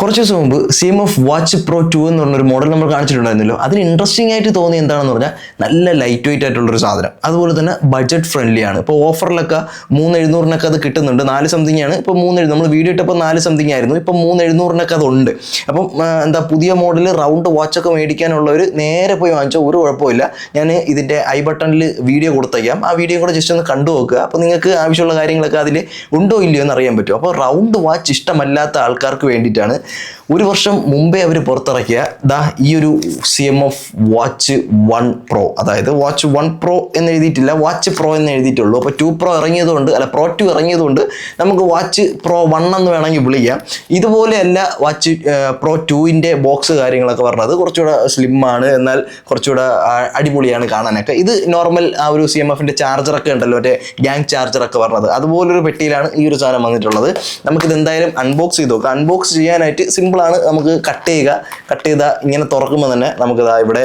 കുറച്ച് ദിവസം മുമ്പ് CMF വാച്ച് പ്രോ 2 എന്ന് പറഞ്ഞൊരു മോഡൽ നമ്മൾ കാണിച്ചിട്ടുണ്ടായിരുന്നല്ലോ. അതിന് ഇൻട്രസ്റ്റിംഗ് ആയിട്ട് തോന്നി എന്താണെന്ന് പറഞ്ഞാൽ നല്ല ലൈറ്റ് വെയിറ്റ് ആയിട്ടുള്ളൊരു സാധനം, അതുപോലെ തന്നെ ബഡ്ജറ്റ് ഫ്രണ്ട്ലി ആണ്. ഇപ്പോൾ ഓഫറിലൊക്കെ 3700 അത് കിട്ടുന്നുണ്ട്. 4 സംതിങ് ആണ് ഇപ്പോൾ 3700. നമ്മൾ വീഡിയോ ഇട്ടപ്പോൾ 4 സംതിങ് ആയിരുന്നു, ഇപ്പോൾ 3700 അതുണ്ട്. അപ്പം എന്താ പുതിയ മോഡൽ റൗണ്ട് വാച്ചൊക്കെ മേടിക്കാനുള്ളവർ നേരെ പോയി വാങ്ങിച്ചോ, ഒരു കുഴപ്പമില്ല. ഞാൻ ഇതിൻ്റെ ഐ ബട്ടണിൽ വീഡിയോ കൊടുത്തേക്കാം, ആ വീഡിയോ കൂടെ ജസ്റ്റ് ഒന്ന് കണ്ടു നോക്കുക. അപ്പോൾ നിങ്ങൾക്ക് ആവശ്യമുള്ള കാര്യങ്ങളൊക്കെ അതിൽ ഉണ്ടോ ഇല്ലയോ എന്ന് അറിയാൻ പറ്റും. അപ്പോൾ റൗണ്ട് വാച്ച് ഇഷ്ടമല്ലാത്ത ആൾക്കാർക്ക് വേണ്ടിയിട്ടാണ്. ഒരു വർഷം മുമ്പേ അവർ പുറത്തിറക്കിയ ഈ ഒരു CMF വാച്ച് 1 Pro, അതായത് വാച്ച് 1 Pro എന്ന് എഴുതിയിട്ടില്ല, വാച്ച് പ്രോ എന്ന് എഴുതിയിട്ടുള്ളൂ. അപ്പോൾ 2 Pro ഇറങ്ങിയതുകൊണ്ട്, അല്ല പ്രോ 2 ഇറങ്ങിയതുകൊണ്ട് നമുക്ക് വാച്ച് പ്രോ 1 എന്ന് വേണമെങ്കിൽ വിളിക്കാം. ഇതുപോലെയല്ല വാച്ച് പ്രോ 2ൻ്റെ ബോക്സ് കാര്യങ്ങളൊക്കെ പറഞ്ഞത് കുറച്ചുകൂടെ സ്ലിം ആണ്, എന്നാൽ കുറച്ചുകൂടെ അടിപൊളിയാണ് കാണാനൊക്കെ. ഇത് നോർമൽ ആ ഒരു CMFൻ്റെ ചാർജറൊക്കെ ഉണ്ടല്ലോ, മറ്റേ ഗ്യാങ് ചാർജറൊക്കെ പറഞ്ഞത്, അതുപോലൊരു പെട്ടിയിലാണ് ഈ ഒരു സാധനം വന്നിട്ടുള്ളത്. നമുക്കിത് എന്തായാലും അൺബോക്സ് ചെയ്ത് നോക്കാം. അൺബോക്സ് ചെയ്യാനായിട്ട് സിമ്പിളാണ്. നമുക്ക് കട്ട് ചെയ്ത ഇങ്ങനെ തുറക്കുമ്പോൾ തന്നെ നമുക്കിതാ ഇവിടെ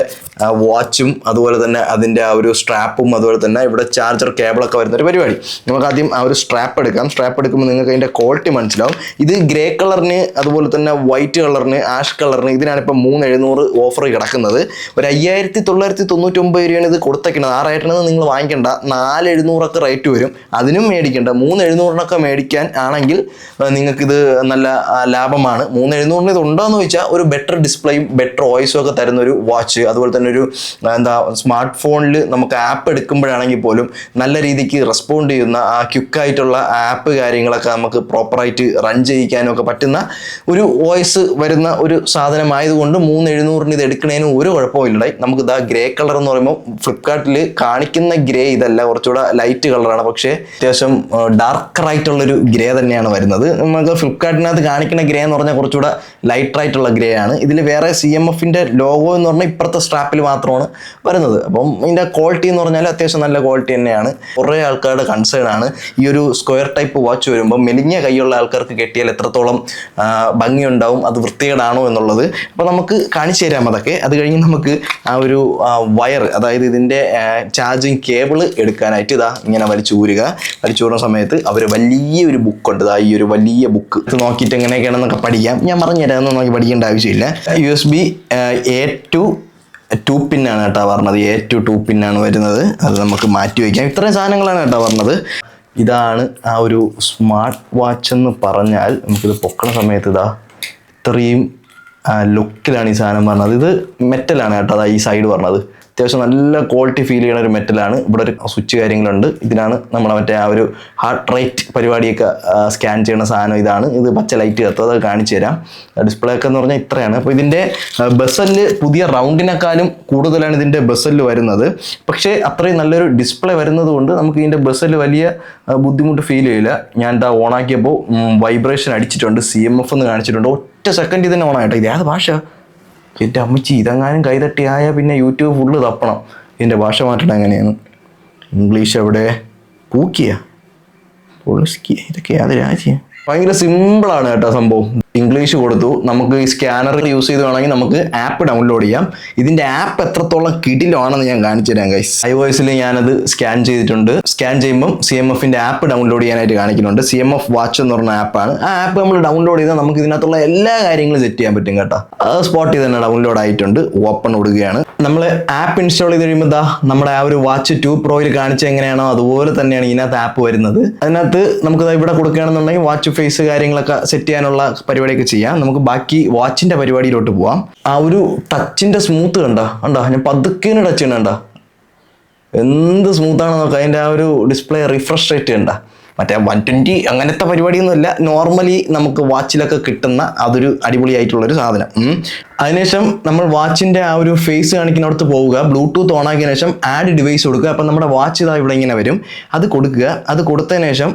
വാച്ചും അതുപോലെ തന്നെ അതിൻ്റെ ആ ഒരു സ്ട്രാപ്പും അതുപോലെ തന്നെ ഇവിടെ ചാർജർ കേബിളൊക്കെ വരുന്നൊരു പരിപാടി. നമുക്ക് ആദ്യം ആ ഒരു സ്ട്രാപ്പ് എടുക്കാം. സ്ട്രാപ്പ് എടുക്കുമ്പോൾ നിങ്ങൾക്ക് അതിൻ്റെ ക്വാളിറ്റി മനസ്സിലാവും. ഇത് ഗ്രേ കളറിന് അതുപോലെ തന്നെ വൈറ്റ് കളറിന് ആഷ് കളറിന് ഇതിനാണ് ഇപ്പോൾ 3700 ഓഫർ കിടക്കുന്നത്. ഒരു 5999 രൂപയാണ് ഇത് കൊടുത്തേക്കുന്നത്. ആ റേറ്റിന് നിങ്ങൾ വാങ്ങിക്കേണ്ട, 4700 റേറ്റ് വരും. അതിനും മേടിക്കേണ്ട. 3700 മേടിക്കാൻ ആണെങ്കിൽ നിങ്ങൾക്കിത് നല്ല ലാഭമാണ്. 3700 ഇത് ഉണ്ടോയെന്ന് ചോദിച്ചാൽ ഒരു ബെറ്റർ ഡിസ്പ്ലേയും ബെറ്റർ വോയിസും ഒക്കെ തരുന്ന ഒരു വാച്ച്, അതുപോലെ തന്നെ ഒരു സ്മാർട്ട് ഫോണിൽ നമുക്ക് ആപ്പ് എടുക്കുമ്പോഴാണെങ്കിൽ പോലും നല്ല രീതിക്ക് റെസ്പോണ്ട് ചെയ്യുന്ന ആ ക്വിക്കായിട്ടുള്ള ആപ്പ് കാര്യങ്ങളൊക്കെ നമുക്ക് പ്രോപ്പറായിട്ട് റൺ ചെയ്യിക്കാനും ഒക്കെ പറ്റുന്ന ഒരു വോയിസ് വരുന്ന ഒരു സാധനമായതുകൊണ്ട് 3700 ഇത് എടുക്കുന്നതിന് ഒരു കുഴപ്പമില്ല. നമുക്ക് ഗ്രേ കളർ എന്ന് പറയുമ്പോൾ ഫ്ലിപ്കാർട്ടിൽ കാണിക്കുന്ന ഗ്രേ ഇതല്ല, കുറച്ചുകൂടെ ലൈറ്റ് കളറാണ്. പക്ഷേ അത്യാവശ്യം ഡാർക്കറായിട്ടുള്ളൊരു ഗ്രേ തന്നെയാണ് വരുന്നത്. നമുക്ക് ഫ്ലിപ്കാർട്ടിനകത്ത് കാണിക്കുന്ന ഗ്രേ എന്ന് പറഞ്ഞാൽ കുറച്ചുകൂടെ ലൈറ്റർ ആയിട്ടുള്ള ഗ്രേ ആണ്. ഇതിൽ വേറെ CMFൻ്റെ ലോഗോ എന്ന് പറഞ്ഞാൽ ഇപ്പുറത്തെ സ്ട്രാപ്പിൽ മാത്രമാണ് വരുന്നത്. അപ്പം ഇതിൻ്റെ ക്വാളിറ്റി എന്ന് പറഞ്ഞാൽ അത്യാവശ്യം നല്ല ക്വാളിറ്റി തന്നെയാണ്. കുറേ ആൾക്കാരുടെ കൺസേൺ ആണ് ഈ ഒരു സ്ക്വയർ ടൈപ്പ് വാച്ച് വരുമ്പോൾ മെലിഞ്ഞ കൈയുള്ള ആൾക്കാർക്ക് കെട്ടിയാൽ എത്രത്തോളം ഭംഗിയുണ്ടാവും, അത് വൃത്തികേടാണോ എന്നുള്ളത്. അപ്പോൾ നമുക്ക് കാണിച്ചു തരാം അതൊക്കെ. അത് കഴിഞ്ഞ് നമുക്ക് ആ ഒരു വയർ, അതായത് ഇതിൻ്റെ ചാർജിങ് കേബിൾ എടുക്കാനായിട്ട് ഇങ്ങനെ വലിച്ചൂരുന്ന സമയത്ത് അവർ വലിയൊരു ബുക്കുണ്ട്. ഈ ഒരു വലിയ ബുക്ക് ഇത് നോക്കിയിട്ട് എങ്ങനെയൊക്കെയാണെന്നൊക്കെ പഠിക്കാം. ഞാൻ പറഞ്ഞുതരാം, ഒന്നും നോക്കി പഠിക്കേണ്ട ആവശ്യമില്ല. USB A2 2 പിന്നാണ് കേട്ടോ പറഞ്ഞത്. A2 2 പിന്നാണ് വരുന്നത്. അത് നമുക്ക് മാറ്റി വയ്ക്കാം. ഇത്രയും സാധനങ്ങളാണ് കേട്ടോ പറഞ്ഞത്. ഇതാണ് ആ ഒരു സ്മാർട്ട് വാച്ച് എന്ന് പറഞ്ഞാൽ നമുക്കിത് പൊക്കണ സമയത്ത് ഇത്രയും ലുക്കിലാണ് ഈ സാധനം പറഞ്ഞത്. ഇത് മെറ്റലാണ് കേട്ടോ. ഈ സൈഡ് പറഞ്ഞത് അത്യാവശ്യം നല്ല ക്വാളിറ്റി ഫീൽ ചെയ്യുന്ന ഒരു മെറ്റലാണ്. ഇവിടെ ഒരു സ്വിച്ച് കാര്യങ്ങളുണ്ട്. ഇതിനാണ് നമ്മളെ മറ്റേ ആ ഒരു ഹാർട്ട് റേറ്റ് പരിപാടിയൊക്കെ സ്കാൻ ചെയ്യുന്ന സാധനം ഇതാണ്. ഇത് പച്ച ലൈറ്റ് കത്തും, അത് കാണിച്ചു തരാം. ഡിസ്പ്ലേ ഒക്കെ എന്ന് പറഞ്ഞാൽ ഇത്രയാണ്. അപ്പോൾ ഇതിൻ്റെ ബസല് പുതിയ റൗണ്ടിനെക്കാളും കൂടുതലാണ് ഇതിൻ്റെ ബസല് വരുന്നത്. പക്ഷേ അത്രയും നല്ലൊരു ഡിസ്പ്ലേ വരുന്നത് കൊണ്ട് നമുക്ക് ഇതിൻ്റെ ബസല് വലിയ ബുദ്ധിമുട്ട് ഫീൽ ചെയ്യില്ല. ഞാൻ ഓണാക്കിയപ്പോൾ വൈബ്രേഷൻ അടിച്ചിട്ടുണ്ട്. CMF എന്ന് കാണിച്ചിട്ടുണ്ട്. ഒറ്റ സെക്കൻഡ് തന്നെ ഓണായിട്ടോ. ഇത് ഏത് ഭാഷ? എൻ്റെ അമ്മച്ചി, ഇതെങ്ങാനും കൈതട്ടിയായ പിന്നെ യൂട്യൂബ് ഫുള്ള് തപ്പണം. ഇതിൻ്റെ ഭാഷ മാറ്റണം എങ്ങനെയാണ്? ഇംഗ്ലീഷ് എവിടെ? പൂക്കിയ പൊളിസ്കിയ, ഇതൊക്കെ ഏത് രാജ്യം? ഭയങ്കര സിമ്പിളാണ് കേട്ടോ സംഭവം. ഇംഗ്ലീഷ് കൊടുത്തു. നമുക്ക് ഈ സ്കാനർ യൂസ് ചെയ്ത് വേണമെങ്കിൽ നമുക്ക് ആപ്പ് ഡൗൺലോഡ് ചെയ്യാം. ഇതിൻ്റെ ആപ്പ് എത്രത്തോളം കിടിലാണെന്ന് ഞാൻ കാണിച്ചു തരാം ഗൈസ്. iOS-ൽ ഞാനത് സ്കാൻ ചെയ്തിട്ടുണ്ട്. സ്കാൻ ചെയ്യുമ്പം CMFൻ്റെ ആപ്പ് ഡൗൺലോഡ് ചെയ്യാനായിട്ട് കാണിക്കുന്നുണ്ട്. CMF വാച്ച് എന്ന് പറഞ്ഞ ആപ്പാണ്. ആ ആപ്പ് നമ്മൾ ഡൗൺലോഡ് ചെയ്താൽ നമുക്ക് ഇതിനകത്തുള്ള എല്ലാ കാര്യങ്ങളും സെറ്റ് ചെയ്യാൻ പറ്റും കേട്ടോ. അത് സ്പോട്ടിൽ തന്നെ ഡൗൺലോഡ് ആയിട്ടുണ്ട്. ഓപ്പൺ കൊടുക്കുകയാണ്. നമ്മൾ ആപ്പ് ഇൻസ്റ്റാൾ ചെയ്ത് കഴിയുമ്പോൾ നമ്മുടെ ആ ഒരു വാച്ച് 2 Proയിൽ കാണിച്ച എങ്ങനെയാണോ അതുപോലെ തന്നെയാണ് ഇതിനകത്ത് ആപ്പ് വരുന്നത്. അതിനകത്ത് നമുക്ക് ഇവിടെ കൊടുക്കുകയാണെന്നുണ്ടെങ്കിൽ വാച്ച് ഫേസ് കാര്യങ്ങളൊക്കെ സെറ്റ് ചെയ്യാനുള്ള പരിപാടിയൊക്കെ ചെയ്യാം. നമുക്ക് ബാക്കി വാച്ചിൻ്റെ പരിപാടിയിലോട്ട് പോവാം. ആ ഒരു ടച്ചിൻ്റെ സ്മൂത്ത് കണ്ടോ? ഞാൻ പതുക്കേന് ടച്ച് ചെയ്യണ എന്ത് സ്മൂത്താണെന്ന് നോക്കാം. അതിൻ്റെ ആ ഒരു ഡിസ്പ്ലേ റിഫ്രഷ് റേറ്റ് കണ്ട മറ്റേ 120 അങ്ങനത്തെ പരിപാടിയൊന്നുമില്ല. നോർമലി നമുക്ക് വാച്ചിലൊക്കെ കിട്ടുന്ന അതൊരു അടിപൊളിയായിട്ടുള്ളൊരു സാധനം. അതിനുശേഷം നമ്മൾ വാച്ചിൻ്റെ ആ ഒരു ഫേസ് കാണിക്കുന്നിടത്ത് പോവുക. ബ്ലൂടൂത്ത് ഓൺ ആക്കിയതിനു ശേഷം ആഡ് ഡിവൈസ് കൊടുക്കുക. അപ്പം നമ്മുടെ വാച്ച് ഇവിടെ ഇങ്ങനെ വരും. അത് കൊടുക്കുക. അത് കൊടുത്തതിന് ശേഷം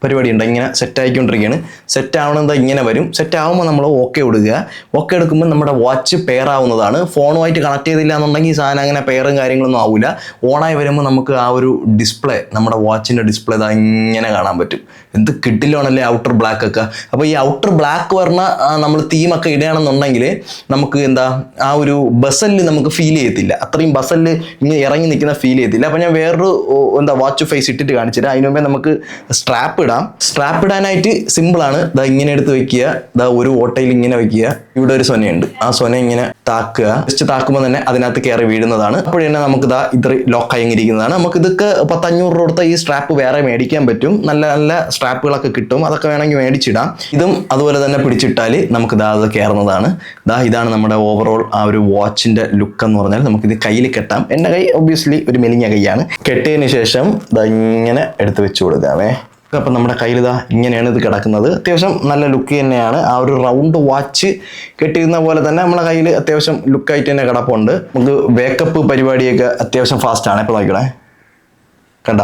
പരിപാടി ഉണ്ട്. ഇങ്ങനെ സെറ്റ് ആയിക്കൊണ്ടിരിക്കുകയാണ്. സെറ്റ് ആവണമെന്താ ഇങ്ങനെ വരും. സെറ്റ് ആകുമ്പോൾ നമ്മൾ ഓക്കെ കൊടുക്കുക. ഓക്കെ എടുക്കുമ്പോൾ നമ്മുടെ വാച്ച് പെയർ ആവുന്നതാണ്. ഫോണുമായിട്ട് കണക്ട് ചെയ്തില്ല എന്നുണ്ടെങ്കിൽ ഈ സാധനം അങ്ങനെ പെയറും കാര്യങ്ങളൊന്നും ആവില്ല. ഓണായി വരുമ്പോൾ നമുക്ക് ആ ഒരു ഡിസ്പ്ലേ, നമ്മുടെ വാച്ചിൻ്റെ ഡിസ്പ്ലേ ഇങ്ങനെ കാണാൻ പറ്റും. എന്ത് കിട്ടില്ലാണല്ലേ ഔട്ടർ ബ്ലാക്ക് ഒക്കെ. അപ്പോൾ ഈ ഔട്ടർ ബ്ലാക്ക് പറഞ്ഞ നമ്മൾ തീമൊക്കെ ഇടുകയാണെന്നുണ്ടെങ്കിൽ നമുക്ക് ആ ഒരു ബസല് നമുക്ക് ഫീൽ ചെയ്യത്തില്ല. അത്രയും ബസല് ഇങ്ങനെ ഇറങ്ങി നിൽക്കുന്ന ഫീൽ ചെയ്യത്തില്ല. അപ്പോൾ ഞാൻ വേറൊരു വാച്ച് ഫേസ് ഇട്ടിട്ട് കാണിച്ചിട്ട് അതിന് മുമ്പേ നമുക്ക് സ്ട്രാപ്പ് ഇടാം. സ്ട്രാപ്പ് ഇടാനായിട്ട് സിമ്പിൾ ആണ്. ഇതാ ഇങ്ങനെ എടുത്ത് വെക്കുക, ഇതാ ഒരു ഓട്ടയിൽ ഇങ്ങനെ വെക്കുക. ഇവിടെ ഒരു സൊനയുണ്ട്, ആ സൊന ഇങ്ങനെ താക്കുക. ജസ്റ്റ് താക്കുമ്പോൾ തന്നെ അതിനകത്ത് കയറി വീഴുന്നതാണ്. അപ്പോൾ തന്നെ നമുക്ക് ഇതാ ഇത് ലോക്കായി ഇരിക്കുന്നതാണ്. നമുക്ക് ഇതൊക്കെ 10-500 രൂപ കൊടുത്ത ഈ സ്ട്രാപ്പ് വേറെ മേടിക്കാൻ പറ്റും. നല്ല നല്ല സ്ട്രാപ്പുകളൊക്കെ കിട്ടും, അതൊക്കെ വേണമെങ്കിൽ മേടിച്ചിടാം. ഇതും അതുപോലെ തന്നെ പിടിച്ചിട്ടാൽ നമുക്ക് ഇതാ അത് കയറുന്നതാണ്. ഇതാണ് നമ്മുടെ ഓവറോൾ ആ ഒരു വാച്ചിന്റെ ലുക്ക് എന്ന് പറഞ്ഞാൽ. നമുക്കിത് കയ്യിൽ കെട്ടാം. എൻ്റെ കൈ ഒബ്വിയസ്ലി ഒരു മെലിഞ്ഞ കൈയാണ്. കെട്ടിയതിന് ശേഷം ഇങ്ങനെ എടുത്ത് വെച്ച് കൊടുക്കാമേ. അപ്പം നമ്മുടെ കയ്യിൽ ഇങ്ങനെയാണ് ഇത് കിടക്കുന്നത്. അത്യാവശ്യം നല്ല ലുക്ക് തന്നെയാണ്. ആ ഒരു റൗണ്ട് വാച്ച് കെട്ടിയിരുന്ന പോലെ തന്നെ നമ്മുടെ കയ്യിൽ അത്യാവശ്യം ലുക്കായിട്ട് തന്നെ കിടപ്പുണ്ട്. നമുക്ക് വേക്കപ്പ് പരിപാടിയൊക്കെ അത്യാവശ്യം ഫാസ്റ്റാണ്. ഇപ്പോൾ നോക്കണേ, കണ്ട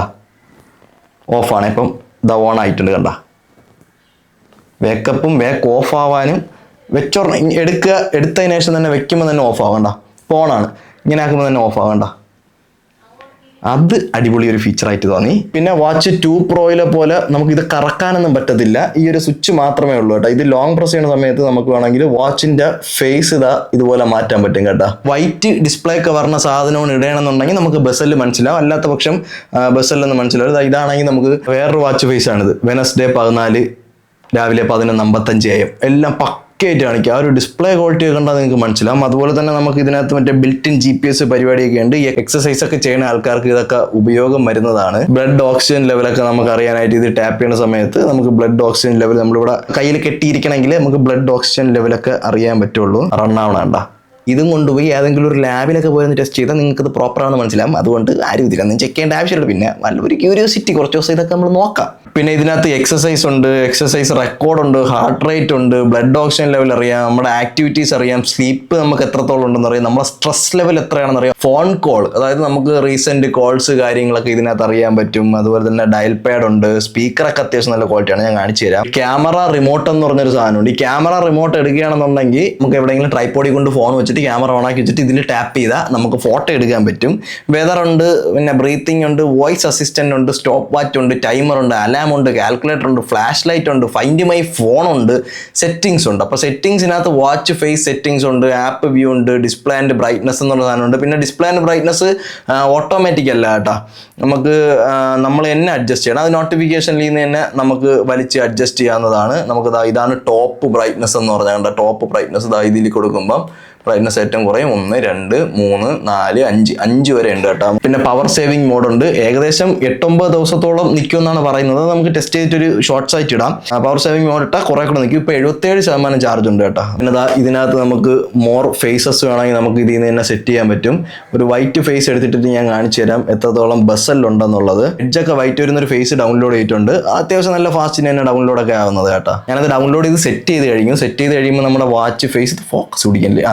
ഓഫാണ്. ഇപ്പം ഓൺ ആയിട്ടുണ്ട്. കണ്ട വേക്കപ്പും വേക്ക് ഓഫ് ആവാനും എടുത്തതിന് ശേഷം തന്നെ വെക്കുമ്പോൾ തന്നെ ഓഫ് ആവണ്ട. ഫോണാണ് ഇങ്ങനെ ആക്കുമ്പോൾ തന്നെ ഓഫ് ആവണ്ട. അത് അടിപൊളി ഒരു ഫീച്ചറായിട്ട് തോന്നി. പിന്നെ വാച്ച് 2 പ്രോയിലെ പോലെ നമുക്ക് ഇത് കറക്കാനൊന്നും പറ്റത്തില്ല. ഈ ഒരു സ്വിച്ച് മാത്രമേ ഉള്ളൂ കേട്ടോ. ഇത് ലോങ് പ്രസ് ചെയ്യുന്ന സമയത്ത് നമുക്ക് വേണമെങ്കിൽ വാച്ചിന്റെ ഫേസ് ഇതുപോലെ മാറ്റാൻ പറ്റും കേട്ടോ. വൈറ്റ് ഡിസ്പ്ലേ ഒക്കെ വരുന്ന സാധനമാണ് ഇടണമെന്നുണ്ടെങ്കിൽ നമുക്ക് ബസലിൽ മനസ്സിലാവും. അല്ലാത്ത പക്ഷം ബസലിലൊന്നും മനസ്സിലാവും. ഇതാണെങ്കിൽ നമുക്ക് വേറൊരു വാച്ച് ഫേസ് ആണിത്. വെനസ്ഡേ 14 രാവിലെ 11:55 AM എല്ലാം ആയിട്ട് കാണിക്കുക. ആ ഒരു ഡിസ്പ്ലേ ക്വാളിറ്റി ഒക്കെ കണ്ടാൽ നിങ്ങൾക്ക് മനസ്സിലാവും. അതുപോലെ തന്നെ നമുക്ക് ഇതിനകത്ത് മറ്റേ ബിൽറ്റ് ഇൻ GPS പരിപാടിയൊക്കെ ഉണ്ട്. ഈ എക്സസൈസ് ഒക്കെ ചെയ്യുന്ന ആൾക്കാർക്ക് ഇതൊക്കെ ഉപയോഗം വരുന്നതാണ്. ബ്ലഡ് ഓക്സിജൻ ലെവലൊക്കെ നമുക്ക് അറിയാനായിട്ട് ഇത് ടാപ്പ് ചെയ്യുന്ന സമയത്ത് നമുക്ക് ബ്ലഡ് ഓക്സിജൻ ലെവൽ നമ്മളിവിടെ കയ്യിൽ കെട്ടിയിരിക്കണമെങ്കിൽ നമുക്ക് ബ്ലഡ് ഓക്സിജൻ ലെവലൊക്കെ അറിയാൻ പറ്റുള്ളൂ. റണ്ണാവണണ്ട. ഇതും കൊണ്ടുപോയി ഏതെങ്കിലും ഒരു ലാബിലൊക്കെ പോയി ടെസ്റ്റ് ചെയ്താൽ നിങ്ങൾക്ക് ഇത് പ്രോപ്പറാണെന്ന് മനസ്സിലാവും. അതുകൊണ്ട് ആരും ഇതിലൊന്നും ചെക്ക് ചെയ്യേണ്ട ആവശ്യമില്ല. പിന്നെ നല്ലൊരു ക്യൂരിയോസിറ്റി, കുറച്ച് ദിവസം ഇതൊക്കെ നമ്മൾ നോക്കാം. പിന്നെ ഇതിനകത്ത് എക്സസൈസ് ഉണ്ട്, എക്സസൈസ് റെക്കോർഡുണ്ട്, ഹാർട്ട് റേറ്റ് ഉണ്ട്, ബ്ലഡ് ഓക്സിജൻ ലെവൽ അറിയാം, നമ്മുടെ ആക്ടിവിറ്റീസ് അറിയാം, സ്ലീപ്പ് നമുക്ക് എത്രത്തോളം ഉണ്ടെന്ന് അറിയാം, നമ്മുടെ സ്ട്രെസ് ലെവൽ എത്രയാണെന്ന് അറിയാം, ഫോൺ കോൾ, അതായത് നമുക്ക് റീസെന്റ് കോൾസ് കാര്യങ്ങളൊക്കെ ഇതിനകത്ത് അറിയാൻ പറ്റും. അതുപോലെ തന്നെ ഡയൽ പാഡ് ഉണ്ട്, സ്പീക്കറൊക്കെ അത്യാവശ്യം നല്ല ക്വാളിറ്റിയാണ്, ഞാൻ കാണിച്ചു തരാം. ക്യാമറ റിമോട്ട് എന്ന് പറഞ്ഞൊരു സാധനമുണ്ട്. ഈ ക്യാമറ റിമോട്ട് എടുക്കുകയാണെന്നുണ്ടെങ്കിൽ നമുക്ക് എവിടെയെങ്കിലും ട്രൈപോഡിൽ കൊണ്ട് ഫോൺ വെച്ചിട്ട് ക്യാമറ ഓൺ ആക്കി വെച്ചിട്ട് ഇതിൽ ടാപ്പ് ചെയ്താൽ നമുക്ക് ഫോട്ടോ എടുക്കാൻ പറ്റും. വെതർ ഉണ്ട്, പിന്നെ ബ്രീത്തിങ് ഉണ്ട്, വോയിസ് അസിസ്റ്റന്റ് ഉണ്ട്, സ്റ്റോപ്പ് വാച്ച് ഉണ്ട്, ടൈമർ ഉണ്ട്, അലാം ഉണ്ട്, കാൽക്കുലേറ്റർ ഉണ്ട്, ഫ്ലാഷ് ലൈറ്റ് ഉണ്ട്, ഫൈൻഡ് മൈ ഫോൺ ഉണ്ട്, സെറ്റിംഗ്സ് ഉണ്ട്. അപ്പോൾ സെറ്റിംഗ്സിനകത്ത് വാച്ച് ഫേസ് സെറ്റിംഗ്സ് ഉണ്ട്, ആപ്പ് വ്യൂ ഉണ്ട്, ഡിസ്പ്ലേ ആൻഡ് ബ്രൈറ്റ്നസ് എന്നുള്ള സാധനമുണ്ട്. പിന്നെ ഡിസ്പ്ലേ ആൻഡ് ബ്രൈറ്റ്നസ് ഓട്ടോമാറ്റിക് അല്ല കേട്ടോ, നമുക്ക് നമ്മൾ തന്നെ അഡ്ജസ്റ്റ് ചെയ്യണം. അത് നോട്ടിഫിക്കേഷനിൽ നിന്ന് തന്നെ നമുക്ക് വലിച്ച് അഡ്ജസ്റ്റ് ചെയ്യാവുന്നതാണ്. നമുക്ക് ഇതാണ് ടോപ്പ് ബ്രൈറ്റ്നസ് എന്ന് പറഞ്ഞാൽ, ടോപ്പ് ബ്രൈറ്റ്നസ് ഇതിൽ കൊടുക്കുമ്പം ബ്രൈറ്റ്നസ് ഏറ്റവും കുറയും 1, 2, 3, 4, 5 വരെ ഉണ്ട് കേട്ടോ. പിന്നെ പവർ സേവിങ് മോഡ് ഉണ്ട്. ഏകദേശം 8-9 ദിവസത്തോളം നിൽക്കുമെന്നാണ് പറയുന്നത്. നമുക്ക് ടെസ്റ്റ് ചെയ്തിട്ടൊരു ഷോർട്ട്സ് ആയിട്ട് ഇടാം. പവർ സേവിങ് മോഡ് ഇട്ടാൽ കുറെ കൂടെ നിൽക്കും. ഇപ്പോൾ 77% ചാർജ് ഉണ്ട് കേട്ടോ. പിന്നെ ഇതിനകത്ത് നമുക്ക് മോർ ഫേസസ് വേണമെങ്കിൽ നമുക്ക് ഇതിൽ നിന്ന് തന്നെ സെറ്റ് ചെയ്യാൻ പറ്റും. ഒരു വൈറ്റ് ഫേസ് എടുത്തിട്ട് ഞാൻ കാണിച്ചു തരാം എത്രത്തോളം ബസൽ ഉണ്ടെന്നുള്ളത്. എഡ്ജൊക്കെ വൈറ്റ് വരുന്ന ഒരു ഫേസ് ഡൗൺലോഡ് ചെയ്തിട്ടുണ്ട്. അത്യാവശ്യം നല്ല ഫാസ്റ്റിന് തന്നെ ഡൗൺലോഡ് ഒക്കെ ആവുന്നത് കേട്ടോ. ഞാനത് ഡൗൺലോഡ് ചെയ്ത് സെറ്റ് ചെയ്ത് കഴിയുമ്പോൾ നമ്മുടെ വാച്ച് ഫേസ് ഫോക്കസ് പിടിക്കല്ലേ,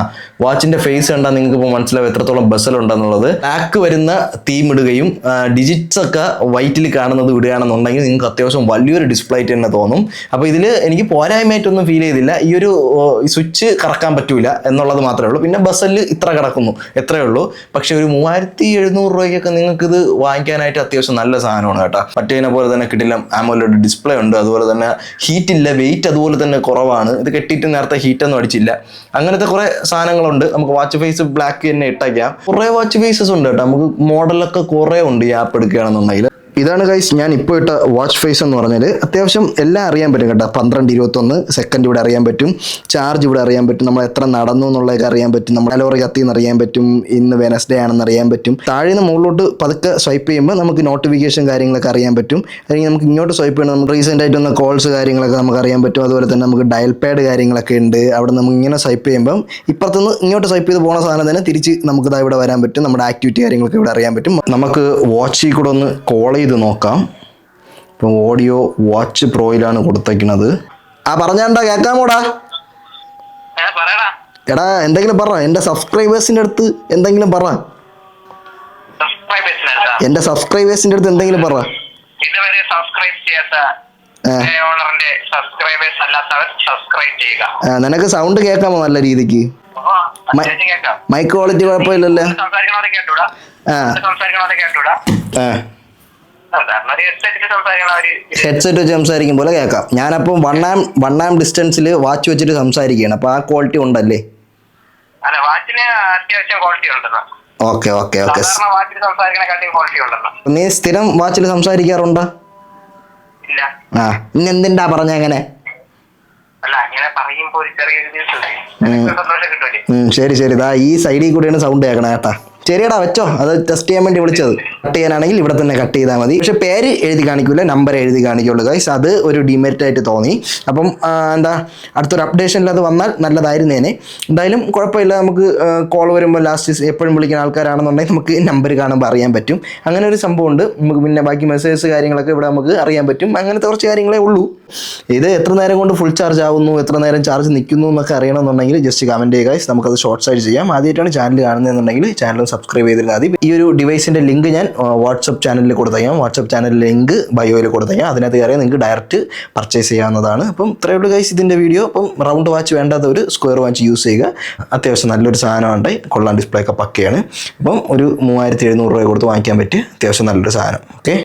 വാച്ചിന്റെ ഫേസ് കണ്ടാൽ നിങ്ങൾക്ക് ഇപ്പോൾ മനസ്സിലാവും എത്രത്തോളം ബസൽ ഉണ്ടെന്നുള്ളത്. ബ്ലാക്ക് വരുന്ന തീം ഇടുകയും ഡിജിറ്റ്സ് ഒക്കെ വൈറ്റിൽ കാണുന്നത് ഇടുകയാണെന്നുണ്ടെങ്കിൽ നിങ്ങൾക്ക് അത്യാവശ്യം വലിയൊരു ഡിസ്പ്ലേ ആയിട്ട് തന്നെ തോന്നും. അപ്പോൾ ഇതിൽ എനിക്ക് പോരായ്മയായിട്ടൊന്നും ഫീൽ ചെയ്തില്ല. ഈ ഒരു സ്വിച്ച് കറക്കാൻ പറ്റൂല എന്നുള്ളത് മാത്രമേ ഉള്ളൂ. പിന്നെ ബസലിൽ ഇത്ര കിടക്കുന്നു, എത്രയേ ഉള്ളൂ. പക്ഷെ ഒരു 3700 രൂപയ്ക്കൊക്കെ നിങ്ങൾക്ക് ഇത് വാങ്ങിക്കാനായിട്ട് അത്യാവശ്യം നല്ല സാധനമാണ് കേട്ടോ. മറ്റേതിനെ പോലെ തന്നെ കിട്ടില്ല, AMOLED ഡിസ്പ്ലേ ഉണ്ട്. അതുപോലെ തന്നെ ഹീറ്റ് ഇല്ല, വെയിറ്റ് അതുപോലെ തന്നെ കുറവാണ്. ഇത് കെട്ടിയിട്ട് നേരത്തെ ഹീറ്റൊന്നും അടിച്ചില്ല. അങ്ങനത്തെ കുറെ സാധനങ്ങളുണ്ട്. നമുക്ക് വാച്ച് ഫേസ് ബ്ലാക്ക് തന്നെ ഇട്ടേക്കാം. കുറെ വാച്ച് ഫേസസ് ഉണ്ട് കേട്ടോ. നമുക്ക് മോഡലൊക്കെ കുറെ ഉണ്ട് ഈ ആപ്പ് എടുക്കുകയാണെന്നുണ്ടെങ്കിൽ. ഇതാണ് ഗൈസ് ഞാൻ ഇപ്പോൾ ഇട്ട വാച്ച് ഫേസ് എന്ന് പറഞ്ഞാൽ അത്യാവശ്യം എല്ലാം അറിയാൻ പറ്റും കേട്ടോ. 12-21 സെക്കൻഡ് ഇവിടെ അറിയാൻ പറ്റും, ചാർജ് ഇവിടെ അറിയാൻ പറ്റും, നമ്മൾ എത്ര നടന്നു എന്നുള്ളതൊക്കെ അറിയാൻ പറ്റും, നമ്മൾ കലോറി കത്തിന്ന് അറിയാൻ പറ്റും, ഇന്ന് വെനസ്ഡേ ആണെന്ന് അറിയാൻ പറ്റും. താഴെ നിന്ന് മുകളിലോട്ട് പതുക്കെ സ്വൈപ്പ് ചെയ്യുമ്പോൾ നമുക്ക് നോട്ടിഫിക്കേഷൻ കാര്യങ്ങളൊക്കെ അറിയാൻ പറ്റും. അല്ലെങ്കിൽ നമുക്ക് ഇങ്ങോട്ട് സ്വൈപ്പ് ചെയ്യണം, നമുക്ക് റീസെൻ്റ് ആയിട്ട് വന്ന കോൾസ് കാര്യങ്ങളൊക്കെ നമുക്ക് അറിയാൻ പറ്റും. അതുപോലെ തന്നെ നമുക്ക് ഡയൽ പാഡ് കാര്യങ്ങളൊക്കെ ഉണ്ട്. അവിടെ നമുക്ക് ഇങ്ങനെ സ്വൈപ്പ് ചെയ്യുമ്പം ഇപ്പുറത്തുനിന്ന് ഇങ്ങോട്ട് സ്വൈപ്പ് ചെയ്ത് പോകുന്ന സാധനം തന്നെ തിരിച്ച് നമുക്ക് ഇവിടെ വരാൻ പറ്റും. നമ്മുടെ ആക്ടിവിറ്റി കാര്യങ്ങളൊക്കെ ഇവിടെ അറിയാൻ പറ്റും. നമുക്ക് വാച്ചിൽ കൂടെ ഒന്ന് കോൾ ചെയ്ത് നോക്കാം. ഇപ്പം ഓഡിയോ വാച്ച് പ്രോയിലാണ് കൊടുത്തേക്കുന്നത്. പറഞ്ഞാണ്ടാ കേൾക്കാമോടാ? എടാ എന്തെങ്കിലും പറ, എൻ്റെ സബ്സ്ക്രൈബേഴ്സിൻ്റെ അടുത്ത് എന്തെങ്കിലും പറ. എൻ്റെ സബ്സ്ക്രൈബേഴ്സിൻ്റെ അടുത്ത് എന്തെങ്കിലും പറ. ഇതുവരെ സബ്സ്ക്രൈബ് ചെയ്യാത്ത സബ്സ്ക്രൈബേഴ്സ് അല്ലാത്തവർ സബ്സ്ക്രൈബ് ചെയ്യുക. നിനക്ക് സൗണ്ട് കേൾക്കാമോ നല്ല രീതിക്ക്? മൈക്ക് ക്വാളിറ്റി കുഴപ്പമില്ലല്ലോ. ഹെഡ്സെറ്റ് വെച്ച് സംസാരിക്കും പോലെ കേൾക്കാം. ഞാനപ്പം 1 am ഡിസ്റ്റൻസിൽ വാച്ച് വെച്ചിട്ട് സംസാരിക്കുകയാണ്. അപ്പൊ ആ ക്വാളിറ്റി ഉണ്ടല്ലേ? Okay okay okay. നീ സ്ഥിരം വാച്ചിൽ സംസാരിക്കാറുണ്ടോ? ഇല്ല. ആ ഇനി എന്തിണ്ടാ പറഞ്ഞ അങ്ങനെ? അല്ല, അങ്ങനെ പറയുമ്പോ ഒരു ചെറിയൊരു സന്തോഷം കിട്ടൂലേ? ശരി ശരി, ഇതാ ഈ സൈഡിൽ കൂടെയാണ് സൗണ്ട് കേൾക്കണേ കേട്ടാ. ശരിയടാ വെച്ചോ, അത് ടെസ്റ്റ് ചെയ്യാൻ വേണ്ടി വിളിച്ചത്. കട്ട് ചെയ്യാനാണെങ്കിൽ ഇവിടെ തന്നെ കട്ട് ചെയ്താൽ മതി. പക്ഷെ പേര് എഴുതി കാണിക്കൂല, നമ്പർ എഴുതി കാണിക്കുള്ളൂ ഗൈസ്. അത് ഒരു ഡിമെറിറ്റ് ആയിട്ട് തോന്നി. അപ്പം എന്താ അടുത്തൊരു അപ്ഡേഷനിൽ അത് വന്നാൽ നല്ലതായിരുന്നേനെ. എന്തായാലും കുഴപ്പമില്ല, നമുക്ക് കോൾ വരുമ്പോൾ ലാസ്റ്റ് എപ്പോഴും വിളിക്കുന്ന ആൾക്കാരാണെന്നുണ്ടെങ്കിൽ നമുക്ക് നമ്പർ കാണുമ്പോൾ അറിയാൻ പറ്റും. അങ്ങനെ ഒരു സംഭവമുണ്ട്. നമുക്ക് പിന്നെ ബാക്കി മെസ്സേജസ് കാര്യങ്ങളൊക്കെ ഇവിടെ നമുക്ക് അറിയാൻ പറ്റും. അങ്ങനത്തെ കുറച്ച് കാര്യങ്ങളേ ഉള്ളൂ. ഇത് എത്ര നേരം കൊണ്ട് ഫുൾ ചാർജ് ആവുന്നു, എത്ര നേരം ചാർജ് നിൽക്കുന്നു എന്നൊക്കെ അറിയണമെന്നുണ്ടെങ്കിൽ ജസ്റ്റ് കമൻറ്റ് ചെയ്യുക ഗൈസ്. നമുക്കത് ഷോർട്ട് സൈഡ് ചെയ്യാം. ആദ്യമായിട്ടാണ് ചാനൽ കാണുന്നതെന്നുണ്ടെങ്കിൽ ചാനൽ സബ്സ്ക്രൈബ് ചെയ്തിരുന്നാൽ മതി. ഈ ഒരു ഡിവൈസിൻ്റെ ലിങ്ക് ഞാൻ വാട്സപ്പ് ചാനലിൽ കൊടുത്തേക്കാം. വാട്സപ്പ് ചാനലിൽ ലിങ്ക് ബയോയിൽ കൊടുത്തേക്കാം. അതിനകത്ത് കയറിയാൽ നിങ്ങൾക്ക് ഡയറക്റ്റ് പർച്ചേസ് ചെയ്യാവുന്നതാണ്. അപ്പം ഇത്രയേ ഉള്ളൂ ഗൈസ് ഇതിൻ്റെ വീഡിയോ. അപ്പം റൗണ്ട് വാച്ച് വേണ്ടാത്ത ഒരു സ്ക്വയർ വാച്ച് യൂസ് ചെയ്യുക. അത്യാവശ്യം നല്ലൊരു സാധനമുണ്ട്, കൊള്ളാൻ, ഡിസ്പ്ലേ ഒക്കെ പക്കയാണ്. അപ്പം ഒരു 3700 രൂപ കൊടുത്ത് വാങ്ങിക്കാൻ പറ്റിയ അത്യാവശ്യം നല്ലൊരു സാധനം. ഓക്കെ.